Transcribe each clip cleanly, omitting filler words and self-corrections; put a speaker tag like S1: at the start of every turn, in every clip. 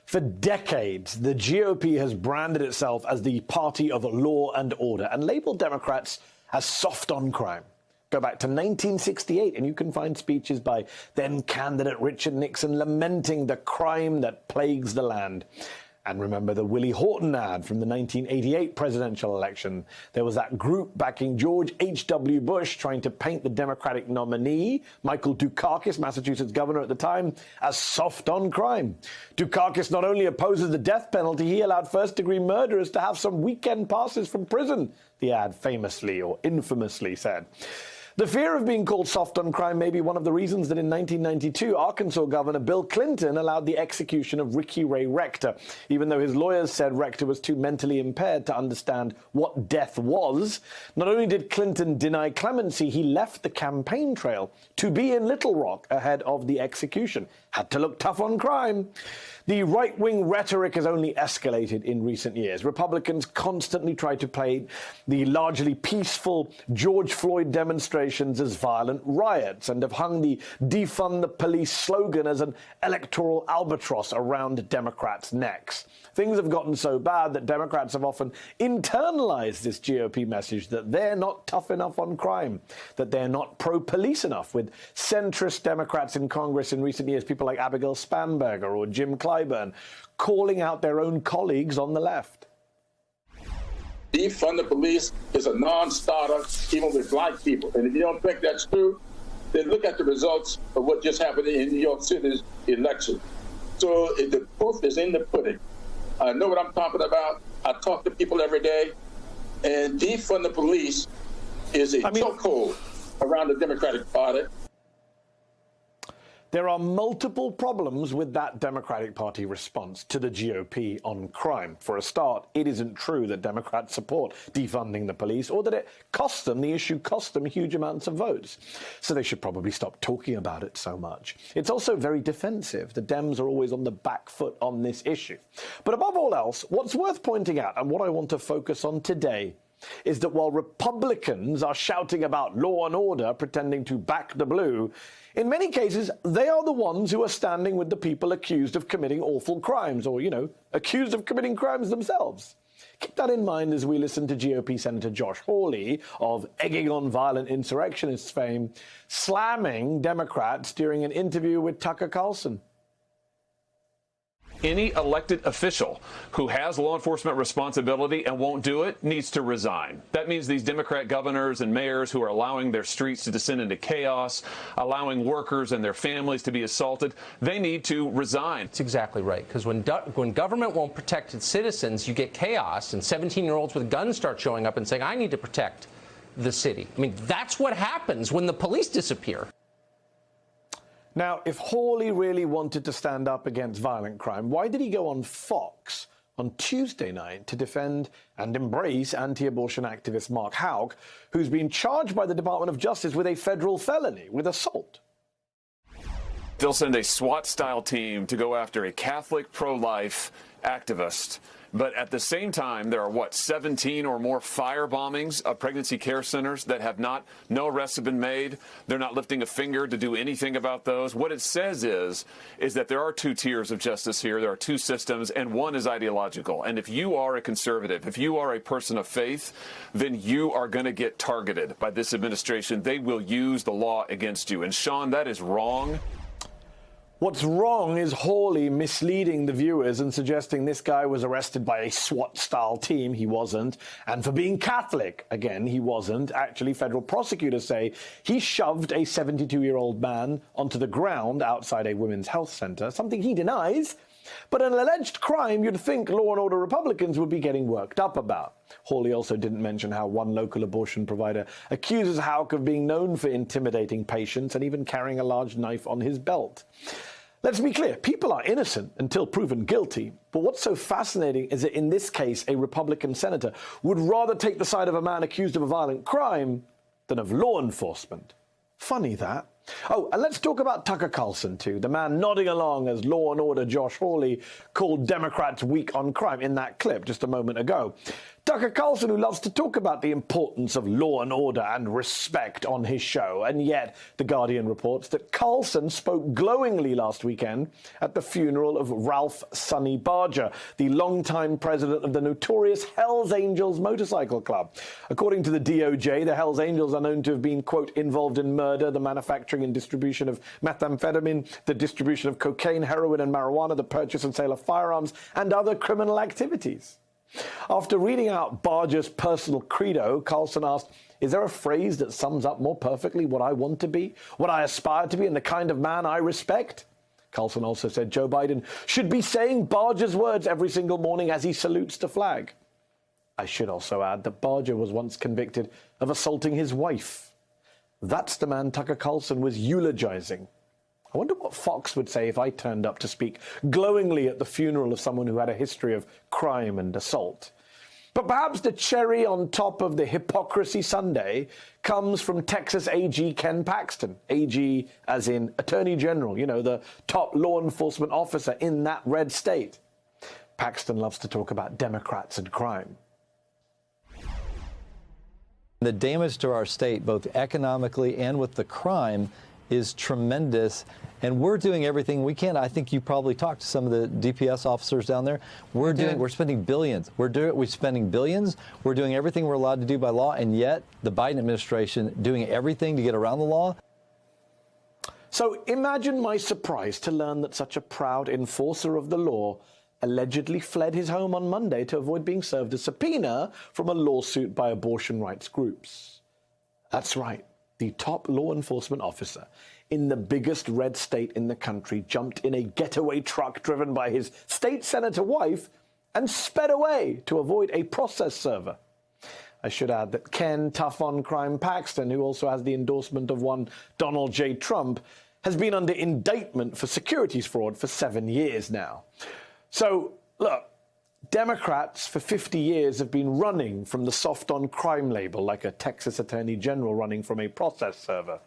S1: For decades, the GOP has branded itself as the party of law and order and labeled Democrats as soft on crime. Go back to 1968 and you can find speeches by then-candidate Richard Nixon lamenting the crime that plagues the land. And remember the Willie Horton ad from the 1988 presidential election. There was that group backing George H.W. Bush trying to paint the Democratic nominee, Michael Dukakis, Massachusetts governor at the time, as soft on crime. Dukakis not only opposes the death penalty, he allowed first-degree murderers to have some weekend passes from prison, the ad famously or infamously said. The fear of being called soft on crime may be one of the reasons that in 1992, Arkansas Governor Bill Clinton allowed the execution of Ricky Ray Rector, even though his lawyers said Rector was too mentally impaired to understand what death was. Not only did Clinton deny clemency, he left the campaign trail to be in Little Rock ahead of the execution. Had to look tough on crime. The right-wing rhetoric has only escalated in recent years. Republicans constantly try to play the largely peaceful George Floyd demonstrations as violent riots and have hung the defund the police slogan as an electoral albatross around Democrats' necks. Things have gotten so bad that Democrats have often internalized this GOP message that they're not tough enough on crime, that they're not pro-police enough, with centrist Democrats in Congress in recent years, people like Abigail Spanberger or Jim Clyburn, calling out their own colleagues on the left.
S2: Defund the police is a non-starter, even with black people. And if you don't think that's true, then look at the results of what just happened in New York City's election. So the proof is in the pudding. I know what I'm talking about. I talk to people every day. And defund the police is a chokehold around the Democratic Party.
S1: There are multiple problems with that Democratic Party response to the GOP on crime. For a start, it isn't true that Democrats support defunding the police or that the issue cost them huge amounts of votes. So they should probably stop talking about it so much. It's also very defensive. The Dems are always on the back foot on this issue. But above all else, what's worth pointing out, and what I want to focus on today, is that while Republicans are shouting about law and order, pretending to back the blue, in many cases, they are the ones who are standing with the people accused of committing awful crimes or, accused of committing crimes themselves. Keep that in mind as we listen to GOP Senator Josh Hawley of egging on violent insurrectionists fame, slamming Democrats during an interview with Tucker Carlson.
S3: Any elected official who has law enforcement responsibility and won't do it needs to resign. That means these Democrat governors and mayors who are allowing their streets to descend into chaos, allowing workers and their families to be assaulted, they need to resign.
S4: That's exactly right, because when government won't protect its citizens, you get chaos, and 17-year-olds with guns start showing up and saying, I need to protect the city. I mean, that's what happens when the police disappear.
S1: Now, if Hawley really wanted to stand up against violent crime, why did he go on Fox on Tuesday night to defend and embrace anti-abortion activist Mark Houck, who's been charged by the Department of Justice with a federal felony, with assault?
S3: They'll send a SWAT-style team to go after a Catholic pro-life activist. But at the same time, there are, 17 or more fire bombings of pregnancy care centers that no arrests have been made. They're not lifting a finger to do anything about those. What it says is that there are two tiers of justice here. There are two systems, and one is ideological. And if you are a conservative, if you are a person of faith, then you are going to get targeted by this administration. They will use the law against you. And Sean, that is wrong.
S1: What's wrong is Hawley misleading the viewers and suggesting this guy was arrested by a SWAT-style team. He wasn't. And for being Catholic, again, he wasn't. Actually, federal prosecutors say he shoved a 72-year-old man onto the ground outside a women's health center, something he denies. But an alleged crime you'd think law and order Republicans would be getting worked up about. Hawley also didn't mention how one local abortion provider accuses Houck of being known for intimidating patients and even carrying a large knife on his belt. Let's be clear, people are innocent until proven guilty. But what's so fascinating is that in this case, a Republican senator would rather take the side of a man accused of a violent crime than of law enforcement. Funny that. Oh, and let's talk about Tucker Carlson, too, the man nodding along as Law and Order Josh Hawley called Democrats weak on crime in that clip just a moment ago. Tucker Carlson, who loves to talk about the importance of law and order and respect on his show, and yet The Guardian reports that Carlson spoke glowingly last weekend at the funeral of Ralph Sonny Barger, the longtime president of the notorious Hells Angels Motorcycle Club. According to the DOJ, the Hells Angels are known to have been, quote, involved in murder, the manufacturing and distribution of methamphetamine, the distribution of cocaine, heroin and marijuana, the purchase and sale of firearms, and other criminal activities. After reading out Barger's personal credo, Carlson asked, "Is there a phrase that sums up more perfectly what I want to be, what I aspire to be, and the kind of man I respect?" Carlson also said Joe Biden should be saying Barger's words every single morning as he salutes the flag. I should also add that Barger was once convicted of assaulting his wife. That's the man Tucker Carlson was eulogizing. I wonder what Fox would say if I turned up to speak glowingly at the funeral of someone who had a history of crime and assault. But perhaps the cherry on top of the hypocrisy sundae comes from Texas AG Ken Paxton. AG as in Attorney General, you know, the top law enforcement officer in that red state. Paxton loves to talk about Democrats and crime.
S5: The damage to our state, both economically and with the crime, is tremendous, and we're doing everything we can. I think you probably talked to some of the DPS officers down there. We're spending billions. We're spending billions. We're doing everything we're allowed to do by law, and yet the Biden administration doing everything to get around the law.
S1: So imagine my surprise to learn that such a proud enforcer of the law allegedly fled his home on Monday to avoid being served a subpoena from a lawsuit by abortion rights groups. That's right. The top law enforcement officer in the biggest red state in the country jumped in a getaway truck driven by his state senator wife and sped away to avoid a process server. I should add that Ken Tough on Crime Paxton, who also has the endorsement of one Donald J. Trump, has been under indictment for securities fraud for 7 years now. So, look, Democrats for 50 years have been running from the soft on crime label, like a Texas attorney general running from a process server.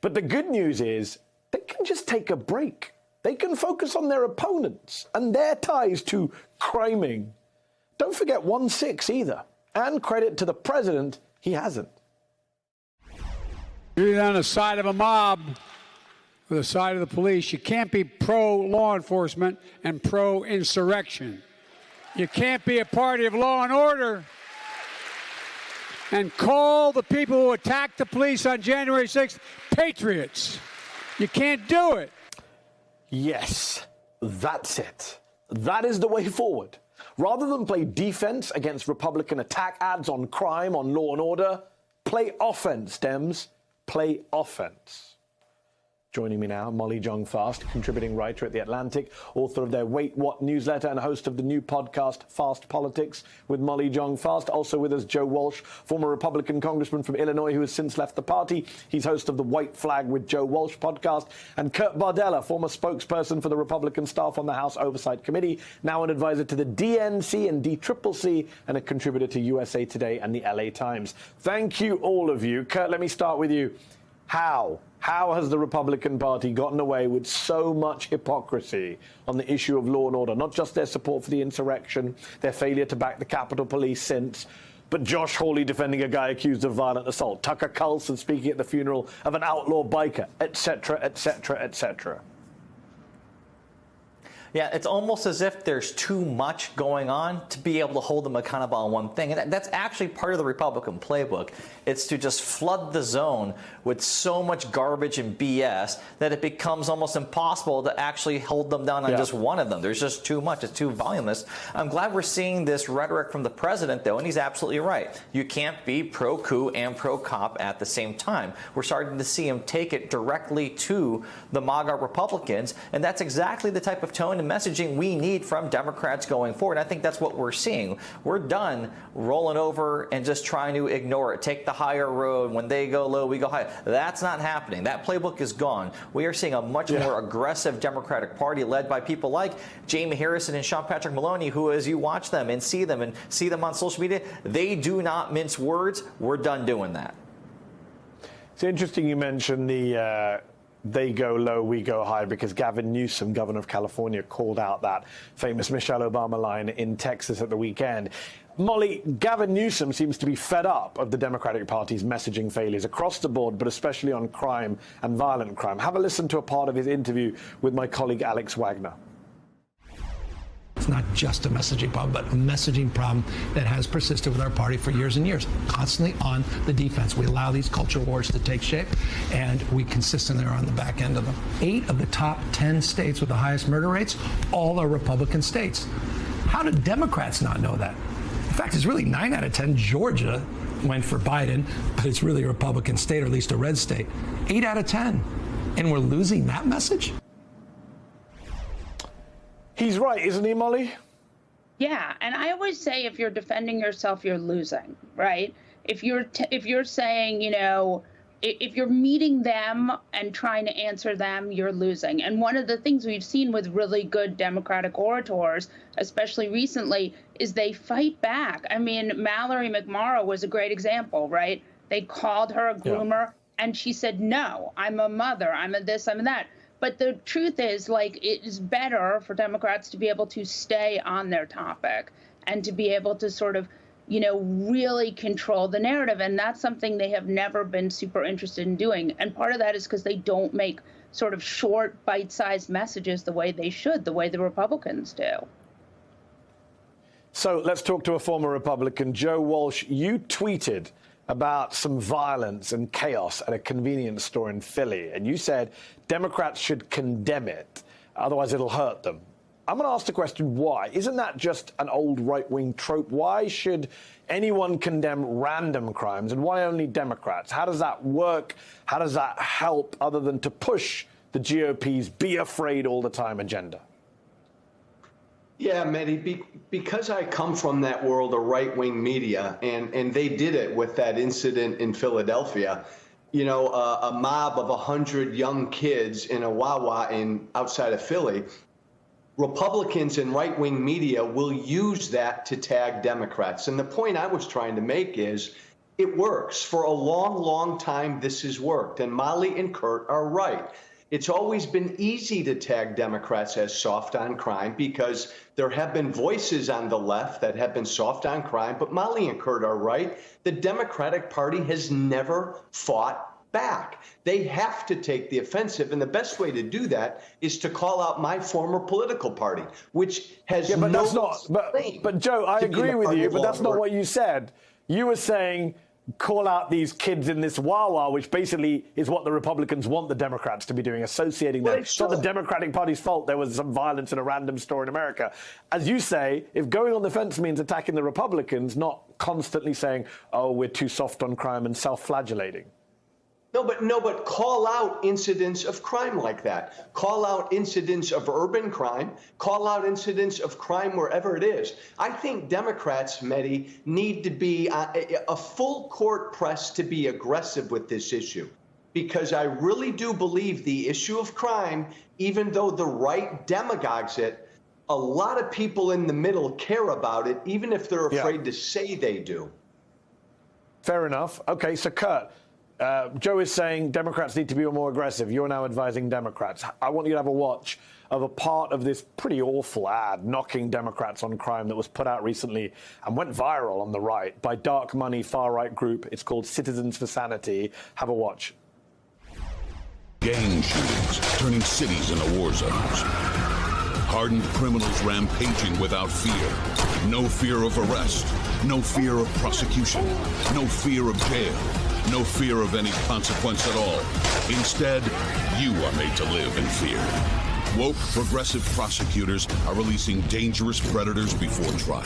S1: But the good news is they can just take a break. They can focus on their opponents and their ties to criming. Don't forget 1-6 either. And credit to the president, he hasn't.
S6: You're on the side of a mob, or the side of the police. You can't be pro-law enforcement and pro-insurrection. You can't be a party of law and order and call the people who attacked the police on January 6th patriots. You can't do it.
S1: Yes, that's it. That is the way forward. Rather than play defense against Republican attack ads on crime, on law and order, play offense, Dems. Play offense. Joining me now, Molly Jong-Fast, contributing writer at The Atlantic, author of their Wait What newsletter and host of the new podcast, Fast Politics, with Molly Jong-Fast. Also with us, Joe Walsh, former Republican congressman from Illinois who has since left the party. He's host of the White Flag with Joe Walsh podcast. And Kurt Bardella, former spokesperson for the Republican staff on the House Oversight Committee, now an advisor to the DNC and DCCC, and a contributor to USA Today and the LA Times. Thank you, all of you. Kurt, let me start with you. How has the Republican Party gotten away with so much hypocrisy on the issue of law and order? Not just their support for the insurrection, their failure to back the Capitol Police since, but Josh Hawley defending a guy accused of violent assault, Tucker Carlson speaking at the funeral of an outlaw biker, etc., etc., etc.
S7: Yeah, it's almost as if there's too much going on to be able to hold them accountable on one thing. And that's actually part of the Republican playbook. It's to just flood the zone with so much garbage and BS that it becomes almost impossible to actually hold them down on just one of them. There's just too much. It's too voluminous. I'm glad we're seeing this rhetoric from the president, though, and he's absolutely right. You can't be pro-coup and pro-cop at the same time. We're starting to see him take it directly to the MAGA Republicans, and that's exactly the type of tone and messaging we need from Democrats going forward. I think that's what we're seeing. We're done rolling over and just trying to ignore it. Take the higher road. When they go low, we go high. That's not happening. That playbook is gone. We are seeing a much more aggressive Democratic Party led by people like Jamie Harrison and Sean Patrick Maloney, who, as you watch them and see them on social media, they do not mince words. We're done doing that.
S1: It's interesting you mentioned they go low, we go high, because Gavin Newsom, governor of California, called out that famous Michelle Obama line in Texas at the weekend. Molly, Gavin Newsom seems to be fed up of the Democratic Party's messaging failures across the board, but especially on crime and violent crime. Have a listen to a part of his interview with my colleague Alex Wagner.
S8: It's not just a messaging problem, but a messaging problem that has persisted with our party for years and years, constantly on the defense. We allow these culture wars to take shape, and we consistently are on the back end of them. 8 of the top 10 states with the highest murder rates, all are Republican states. How do Democrats not know that? In fact, it's really 9 out of 10. Georgia went for Biden, but it's really a Republican state, or at least a red state. 8 out of 10. And we're losing that message?
S1: He's right, isn't he, Molly?
S9: Yeah, and I always say if you're defending yourself, you're losing, right? If you're saying, you know, if you're meeting them and trying to answer them, you're losing. And one of the things we've seen with really good Democratic orators, especially recently, is they fight back. I mean, Mallory McMorrow was a great example, right? They called her a groomer, and she said, no, I'm a mother, I'm a this, I'm a that. But the truth is, like, it is better for Democrats to be able to stay on their topic and to be able to sort of, you know, really control the narrative. And that's something they have never been super interested in doing. And part of that is because they don't make sort of short, bite-sized messages the way they should, the way the Republicans do.
S1: So let's talk to a former Republican. Joe Walsh, you tweeted about some violence and chaos at a convenience store in Philly, and you said Democrats should condemn it, otherwise it'll hurt them. I'm going to ask the question, why? Isn't that just an old right-wing trope? Why should anyone condemn random crimes, and why only Democrats? How does that work? How does that help, other than to push the GOP's be afraid all the time agenda?
S10: Yeah, Mehdi, because I come from that world of right-wing media, and they did it with that incident in Philadelphia. You know, a mob of 100 young kids in a Wawa outside of Philly. Republicans and right-wing media will use that to tag Democrats. And the point I was trying to make is it works. For a long, long time, this has worked. And Molly and Kurt are right. It's always been easy to tag Democrats as soft on crime because there have been voices on the left that have been soft on crime. But Molly and Kurt are right. The Democratic Party has never fought back. They have to take the offensive. And the best way to do that is to call out my former political party, which has
S1: but that's not. But Joe, I agree with you, but that's not what you said. You were saying call out these kids in this Wawa, which basically is what the Republicans want the Democrats to be doing, associating them. It's not the Democratic Party's fault there was some violence in a random store in America. As you say, if going on the fence means attacking the Republicans, not constantly saying, oh, we're too soft on crime and self-flagellating.
S10: No, but call out incidents of crime like that. Call out incidents of urban crime. Call out incidents of crime wherever it is. I think Democrats, Mehdi, need to be a full court press to be aggressive with this issue, because I really do believe the issue of crime, even though the right demagogues it, a lot of people in the middle care about it, even if they're afraid to say they do.
S1: Fair enough. Okay, so Kurt, Joe is saying Democrats need to be more aggressive. You're now advising Democrats. I want you to have a watch of a part of this pretty awful ad knocking Democrats on crime that was put out recently and went viral on the right by dark money far-right group. It's called Citizens for Sanity. Have a watch.
S11: Gang shootings turning cities into war zones. Hardened criminals rampaging without fear. No fear of arrest. No fear of prosecution. No fear of jail. No fear of any consequence at all. Instead, you are made to live in fear. Woke progressive prosecutors are releasing dangerous predators before trial.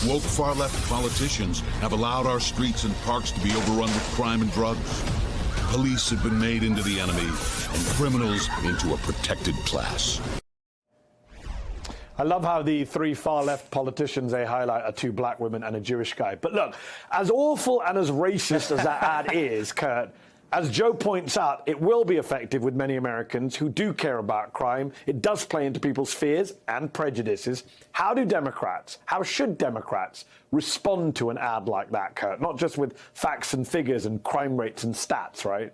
S11: Woke far-left politicians have allowed our streets and parks to be overrun with crime and drugs. Police have been made into the enemy and criminals into a protected class.
S1: I love how the 3 far-left politicians they highlight are 2 black women and a Jewish guy. But look, as awful and as racist as that ad is, Kurt, as Joe points out, it will be effective with many Americans who do care about crime. It does play into people's fears and prejudices. How should Democrats respond to an ad like that, Kurt? Not just with facts and figures and crime rates and stats, right?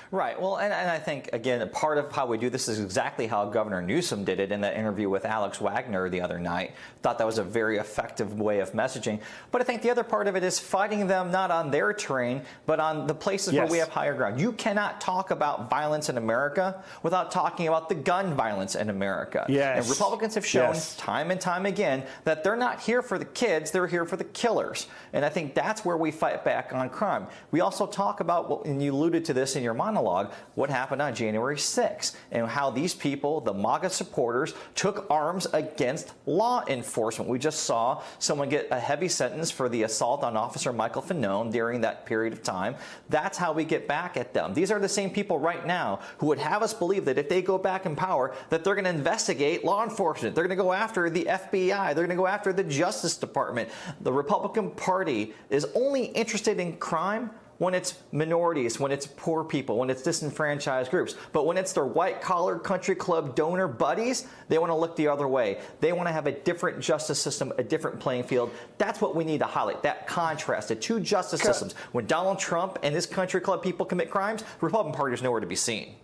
S7: Right. Well, and I think, again, part of how we do this is exactly how Governor Newsom did it in that interview with Alex Wagner the other night. Thought that was a very effective way of messaging. But I think the other part of it is fighting them not on their terrain, but on the places where we have higher ground. You cannot talk about violence in America without talking about the gun violence in America.
S1: Yes.
S7: And Republicans have shown time and time again that they're not here for the kids, they're here for the killers. And I think that's where we fight back on crime. We also talk about, and you alluded to this in your monologue, what happened on January 6th and how these people, the MAGA supporters, took arms against law enforcement. We just saw someone get a heavy sentence for the assault on Officer Michael Fanone during that period of time. That's how we get back at them. These are the same people right now who would have us believe that if they go back in power, that they're going to investigate law enforcement. They're going to go after the FBI. They're going to go after the Justice Department. The Republican Party is only interested in crime when it's minorities, when it's poor people, when it's disenfranchised groups. But when it's their white-collar country club donor buddies, they want to look the other way. They want to have a different justice system, a different playing field. That's what we need to highlight, that contrast, the two justice systems. When Donald Trump and his country club people commit crimes, the Republican Party is nowhere to be seen.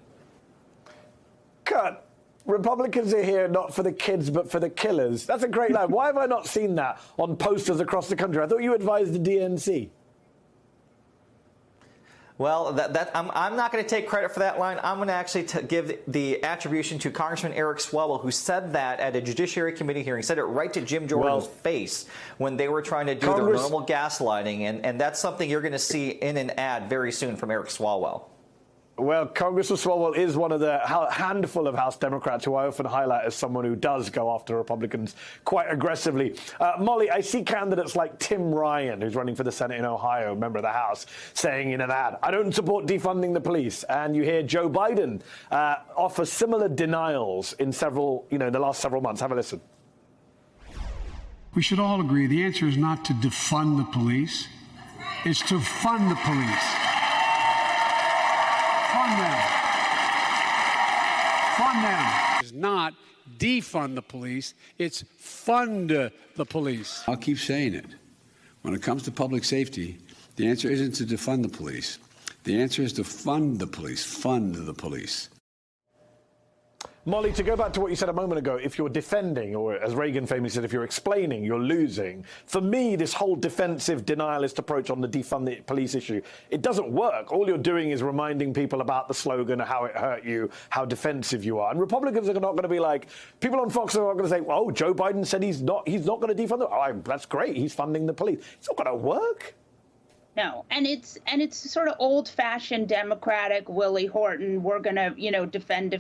S1: Kurt, Republicans are here not for the kids but for the killers. That's a great line. Why have I not seen that on posters across the country? I thought you advised the DNC.
S7: Well, I'm not going to take credit for that line. I'm going to actually give the attribution to Congressman Eric Swalwell, who said that at a Judiciary Committee hearing, said it right to Jim Jordan's face when they were trying to do their normal gaslighting. And that's something you're going to see in an ad very soon from Eric Swalwell.
S1: Well, Congressman Swalwell is one of the handful of House Democrats who I often highlight as someone who does go after Republicans quite aggressively. Molly, I see candidates like Tim Ryan, who's running for the Senate in Ohio, member of the House, saying in an ad, I don't support defunding the police. And you hear Joe Biden offer similar denials in the last several months. Have a listen.
S6: We should all agree the answer is not to defund the police. It's to fund the police. Fund them. It's not defund the police, it's fund the police.
S12: I'll keep saying it. When it comes to public safety, the answer isn't to defund the police. The answer is to fund the police, fund the police.
S1: Molly, to go back to what you said a moment ago, if you're defending, or as Reagan famously said, if you're explaining, you're losing. For me, this whole defensive denialist approach on the defund the police issue, it doesn't work. All you're doing is reminding people about the slogan, how it hurt you, how defensive you are. And Republicans are not going to be like, people on Fox are not going to say, oh, Joe Biden said he's not going to defund the that's great, he's funding the police. It's not going to work.
S9: No, and it's sort of old-fashioned Democratic Willie Horton, we're going to, defend,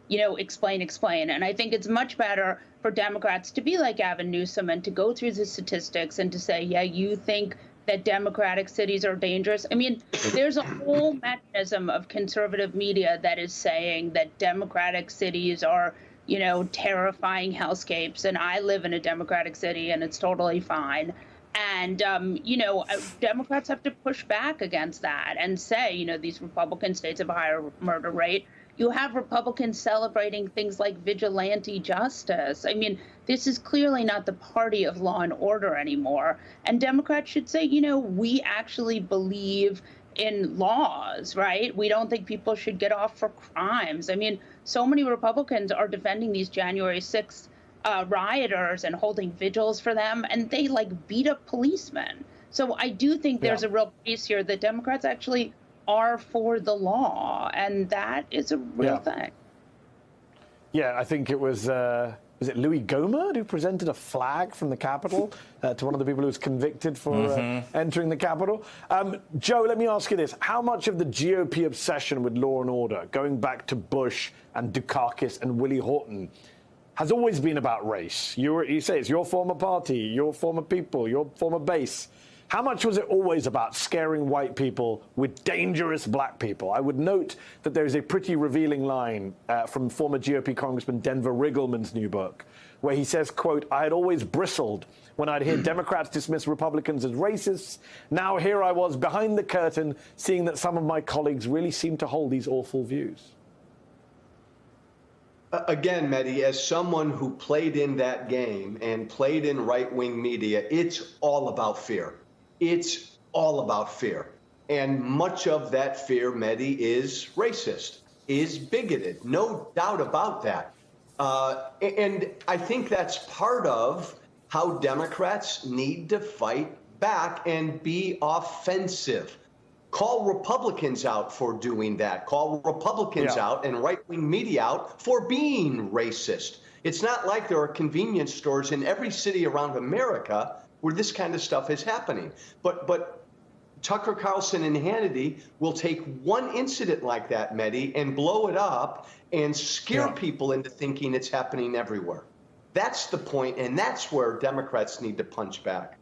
S9: explain. And I think it's much better for Democrats to be like Gavin Newsom and to go through the statistics and to say, yeah, you think that Democratic cities are dangerous. I mean, there's a whole mechanism of conservative media that is saying that Democratic cities are, terrifying hellscapes. And I live in a Democratic city and it's totally fine. And, Democrats have to push back against that and say, these Republican states have a higher murder rate. You have Republicans celebrating things like vigilante justice. I mean, this is clearly not the party of law and order anymore. And Democrats should say, we actually believe in laws, right? We don't think people should get off for crimes. I mean, so many Republicans are defending these January 6th rioters and holding vigils for them, and they beat up policemen. So I do think there's a real case here that Democrats actually are for the law, and that is a real thing.
S1: Yeah, I think it was it Louis Gohmert who presented a flag from the Capitol to one of the people who was convicted for entering the Capitol? Joe, let me ask you this. How much of the GOP obsession with law and order, going back to Bush and Dukakis and Willie Horton, has always been about race? You say it's your former party, your former people, your former base. How much was it always about scaring white people with dangerous black people? I would note that there is a pretty revealing line from former GOP Congressman Denver Riggleman's new book, where he says, quote, I had always bristled when I'd hear Democrats dismiss Republicans as racists. Now here I was behind the curtain, seeing that some of my colleagues really seemed to hold these awful views.
S10: Again, Mehdi, as someone who played in that game and played in right-wing media, it's all about fear. It's all about fear. And much of that fear, Mehdi, is racist, is bigoted. No doubt about that. And I think that's part of how Democrats need to fight back and be offensive. Call Republicans out for doing that. Call Republicans out and right-wing media out for being racist. It's not like there are convenience stores in every city around America where this kind of stuff is happening. But Tucker Carlson and Hannity will take one incident like that, Mehdi, and blow it up and scare people into thinking it's happening everywhere. That's the point, and that's where Democrats need to punch back.